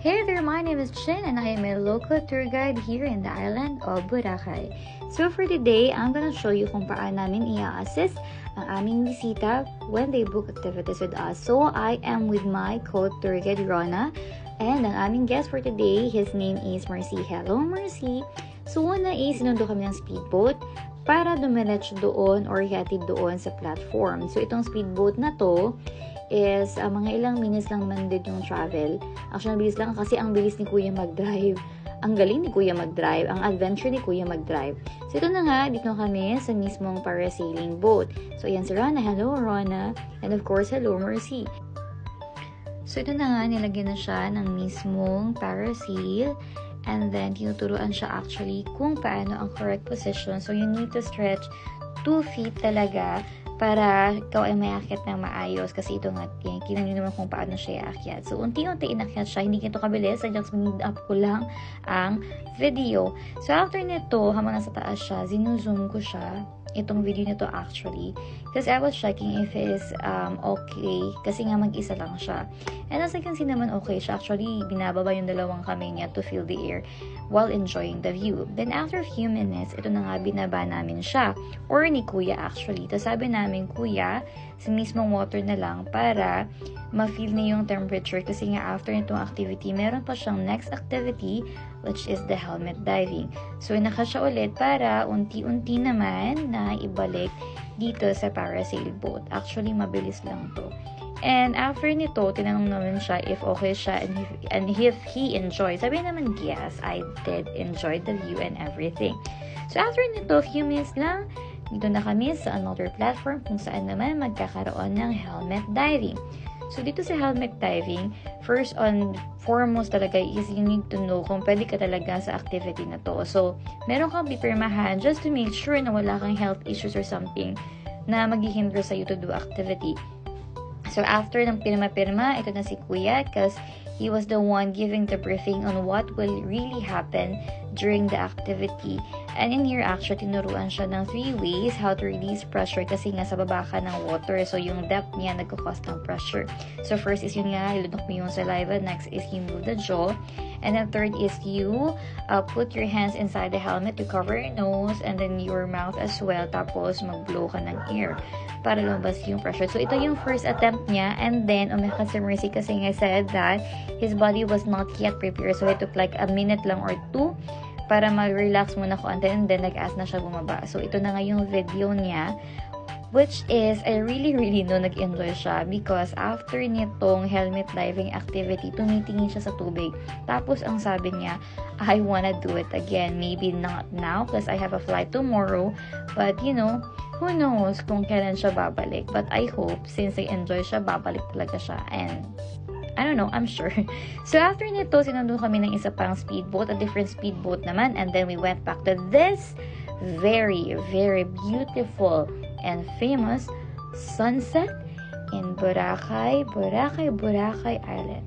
Hey there, my name is Chin and I am a local tour guide here in the island of Boracay. So for today, I'm gonna show you kung paano namin i-assist ang aming bisita when they book activities with us. So I am with my co-tour guide Rona and ang aming guest for today, his name is Mercy. Hello Mercy! So una is sinundo kami ng speedboat para dumiretso doon or hatid doon sa platform. So itong speedboat na to is mga ilang minutes lang man din yung travel. Actually, bilis lang kasi ang bilis ni Kuya mag-drive. Ang galing ni Kuya mag-drive. Ang adventure ni Kuya mag-drive. So, ito na nga, dito kami sa mismong parasailing boat. So, ayan si Rona. Hello, Rona. And of course, hello, Mercy. So, ito na nga, nilagyan na siya ng mismong parasail. And then, tinuturuan siya actually kung paano ang correct position. So, you need to stretch 2 feet talaga para ikaw ay mayakyat ng maayos kasi ito nga, kinan nyo naman kung paano siya iakyat. So, unti-unti inakyat siya, hindi ito kabilis, I just speed up ko lang ang video. So, after nito, habang nasa taas siya, zinuzoom ko siya, itong video nito actually, because I was checking if it is okay, kasi nga mag-isa lang siya. And as I can see naman, okay siya. Actually, binababa yung dalawang kamay niya to feel the air while enjoying the view. Then, after a few minutes, ito na nga, binaba namin siya. Or ni Kuya actually. Tapos sabi namin, Kuya, sa mismong water na lang para ma-feel niya yung temperature. Kasi nga, after nitong activity, meron pa siyang next activity, which is the helmet diving. So, naka siya ulit para unti-unti naman na ibalik dito sa parasail boat. Actually, mabilis lang to. And after nito, tinanong naman siya if okay siya and if he enjoyed. Sabi naman, yes, I did enjoy the view and everything. So after nito, few minutes lang, dito na kami sa another platform kung saan naman magkakaroon ng helmet diving. So dito sa helmet diving, first on foremost talaga is you need to know kung pwede ka talaga sa activity na to. So meron kang pipirmahan just to make sure na wala kang health issues or something na maghihinder sa you to do activity. So, after ng pirma-pirma, ito na si Kuya because he was the one giving the briefing on what will really happen during the activity. And in here, actually, tinuruan siya ng 3 ways how to release pressure kasi nga sa baba ka ng water. So, yung depth niya nagkakos ng pressure. So, first is yun nga, ilunok mo yung saliva. Next is you move the jaw. And then third is you put your hands inside the helmet to cover your nose and then your mouth as well. Tapos, mag-blow ka ng air para lumabas yung pressure. So, ito yung first attempt niya. And then, umiyak si Mercy kasi nga said that his body was not yet prepared. So, it took like a minute lang or 2 para mag-relax muna konti. And then, nag-ask na siya bumaba. So, ito na nga yung video niya. Which is, I really know nag-enjoy siya because after nitong helmet diving activity, tumitingin siya sa tubig. Tapos, ang sabi niya, I wanna do it again. Maybe not now because I have a flight tomorrow. But, you know, who knows kung kailan siya babalik. But I hope, since I enjoy siya, babalik talaga siya. And, I don't know, I'm sure. So, after nito, sinundo kami ng isa pang speedboat, a different speedboat naman. And then, we went back to this very beautiful and famous sunset in Boracay Island.